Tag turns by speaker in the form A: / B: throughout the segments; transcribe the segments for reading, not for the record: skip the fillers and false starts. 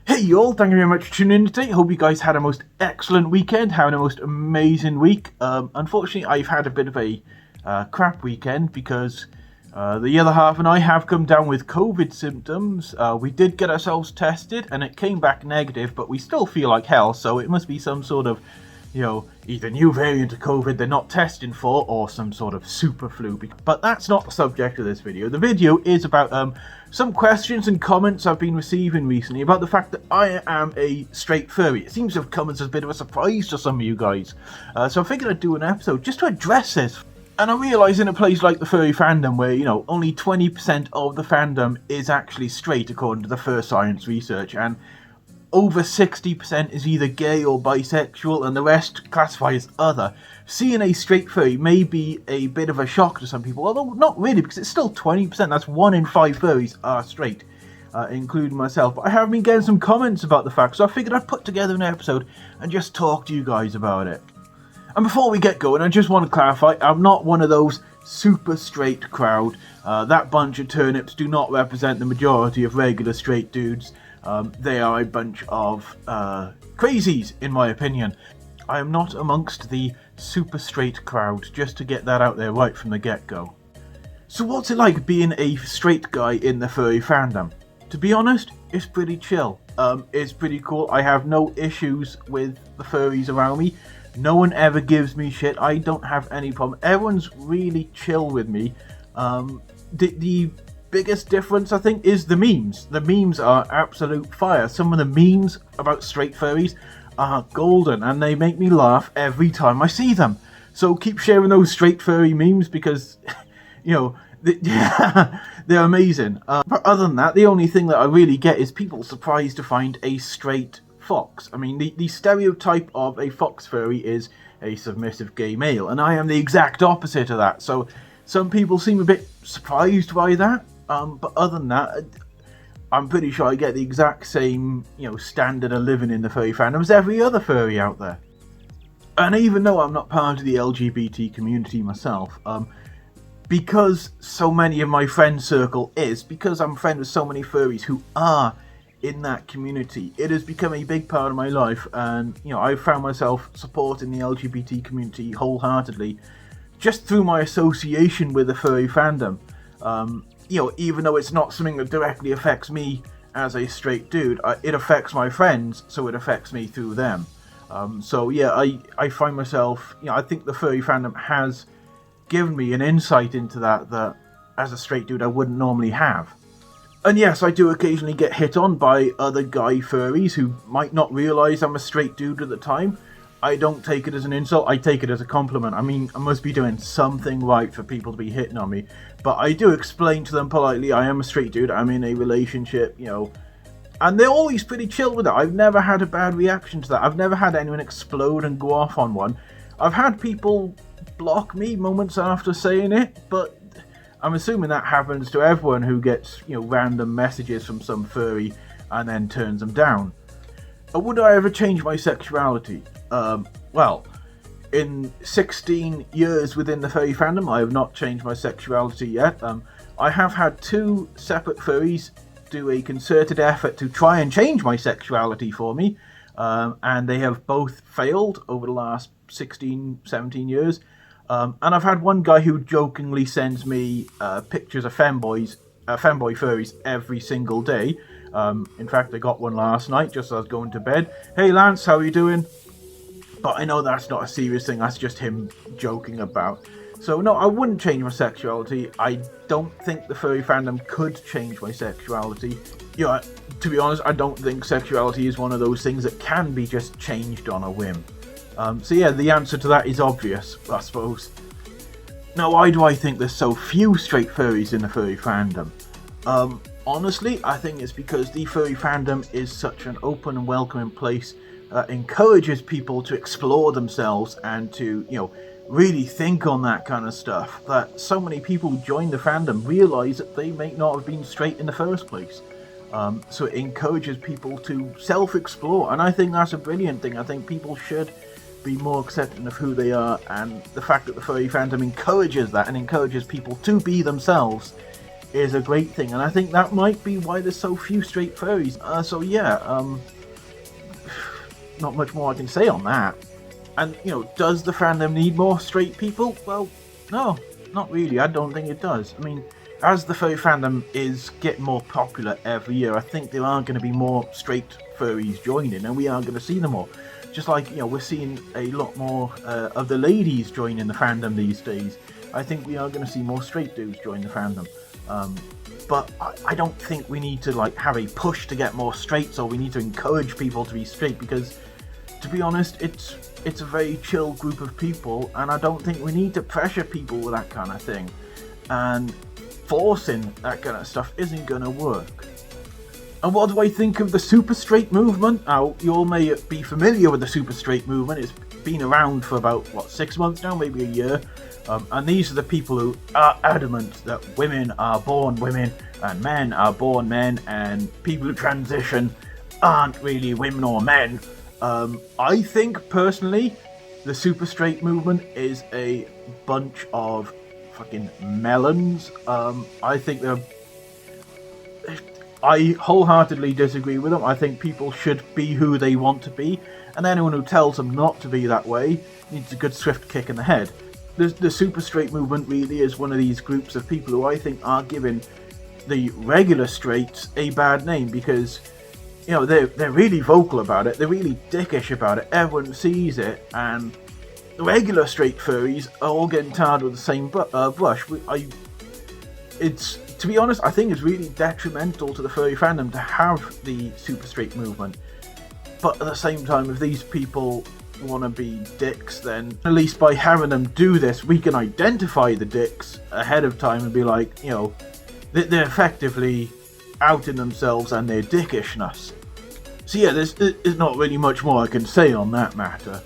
A: Hey y'all, thank you very much for tuning in today. Hope you guys had a most excellent weekend, having a most amazing week. Unfortunately, I've had a bit of a crap weekend because the other half and I have come down with COVID symptoms. We did get ourselves tested and it came back negative, but we still feel like hell, so it must be some sort of, either new variant of COVID they're not testing for or some sort of super flu. But that's not the subject of this video. The video is about some questions and comments I've been receiving recently about the fact that I am a straight furry. It seems to have come as a bit of a surprise to some of you guys. So I figured I'd do an episode just to address this. And I realise in a place like the Furry Fandom where, only 20% of the fandom is actually straight according to the Fur Science research, and over 60% is either gay or bisexual, and the rest classify as other. Seeing a straight furry may be a bit of a shock to some people, although not really, because it's still 20%. That's 1 in 5 furries are straight, including myself. But I have been getting some comments about the fact, so I figured I'd put together an episode and just talk to you guys about it. And before we get going, I just want to clarify, I'm not one of those super straight crowd. That bunch of turnips do not represent the majority of regular straight dudes. They are a bunch of crazies, in my opinion. I am not amongst the super straight crowd, just to get that out there right from the get-go. So what's it like being a straight guy in the furry fandom? To be honest, it's pretty chill. It's pretty cool. I have no issues with the furries around me. No one ever gives me shit. I don't have any problem. Everyone's really chill with me. The biggest difference, I think, is the memes. The memes are absolute fire. Some of the memes about straight furries are golden, and they make me laugh every time I see them. So keep sharing those straight furry memes because, they're amazing. But other than that, the only thing that I really get is people surprised to find a straight fox. I mean, the stereotype of a fox furry is a submissive gay male, and I am the exact opposite of that. So some people seem a bit surprised by that. But other than that, I'm pretty sure I get the exact same, standard of living in the furry fandom as every other furry out there. And even though I'm not part of the LGBT community myself, because so many of my friend circle is, because I'm friends with so many furries who are in that community, it has become a big part of my life, and, I've found myself supporting the LGBT community wholeheartedly just through my association with the furry fandom. Even though it's not something that directly affects me as a straight dude, it affects my friends, so it affects me through them. I find myself, I think the furry fandom has given me an insight into that as a straight dude I wouldn't normally have. And yes, I do occasionally get hit on by other guy furries who might not realise I'm a straight dude at the time. I don't take it as an insult, I take it as a compliment. I mean, I must be doing something right for people to be hitting on me. But I do explain to them politely, I am a straight dude, I'm in a relationship, And they're always pretty chill with it. I've never had a bad reaction to that. I've never had anyone explode and go off on one. I've had people block me moments after saying it, but I'm assuming that happens to everyone who gets, random messages from some furry and then turns them down. Would I ever change my sexuality? Well, in 16 years within the furry fandom, I have not changed my sexuality yet. I have had 2 separate furries do a concerted effort to try and change my sexuality for me, and they have both failed over the last 16, 17 years. And I've had one guy who jokingly sends me pictures of femboy furries every single day. In fact, I got one last night just as I was going to bed. Hey Lance, how are you doing? But I know that's not a serious thing, that's just him joking about. So no, I wouldn't change my sexuality. I don't think the furry fandom could change my sexuality. To be honest, I don't think sexuality is one of those things that can be just changed on a whim. The answer to that is obvious, I suppose. Now, why do I think there's so few straight furries in the furry fandom? Honestly, I think it's because the furry fandom is such an open and welcoming place that encourages people to explore themselves and to, really think on that kind of stuff, that so many people who join the fandom realise that they may not have been straight in the first place. So it encourages people to self-explore, and I think that's a brilliant thing. I think people should be more accepting of who they are, and the fact that the furry fandom encourages that and encourages people to be themselves is a great thing, and I think that might be why there's so few straight furries. So yeah, not much more I can say on that. And, you know, does the fandom need more straight people? Well, no, not really. I don't think it does. I mean, as the furry fandom is getting more popular every year, I think there are going to be more straight furries joining, and we are going to see them more. Just like, you know, we're seeing a lot more of the ladies joining the fandom these days. I think we are going to see more straight dudes join the fandom. But I don't think we need to, like, have a push to get more straights, or we need to encourage people to be straight, because, to be honest, it's a very chill group of people, and I don't think we need to pressure people with that kind of thing. And forcing that kind of stuff isn't gonna work. And what do I think of the super straight movement? Now, you all may be familiar with the super straight movement. It's been around for about, 6 months now, maybe a year. And these are the people who are adamant that women are born women and men are born men, and people who transition aren't really women or men. I think, personally, the super straight movement is a bunch of fucking melons. I think I wholeheartedly disagree with them. I think people should be who they want to be, and anyone who tells them not to be that way needs a good swift kick in the head. The super straight movement really is one of these groups of people who I think are giving the regular straights a bad name, because, you know, they're really vocal about it, they're really dickish about it, everyone sees it, and the regular straight furries are all getting tarred with the same brush. To be honest, I think it's really detrimental to the furry fandom to have the super straight movement. But at the same time, if these people want to be dicks, then at least by having them do this, we can identify the dicks ahead of time and be like, you know, they're effectively outing themselves and their dickishness. So yeah, there's not really much more I can say on that matter.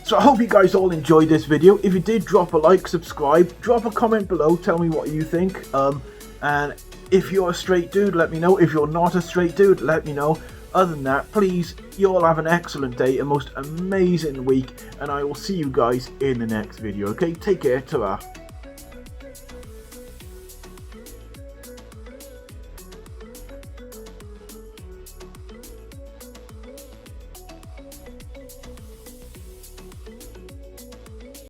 A: So I hope you guys all enjoyed this video. If you did, drop a like, subscribe, drop a comment below, tell me what you think. And if you're a straight dude, let me know. If you're not a straight dude, let me know. Other than that, please, you all have an excellent day, a most amazing week, and I will see you guys in the next video, okay? Take care, ta-ra.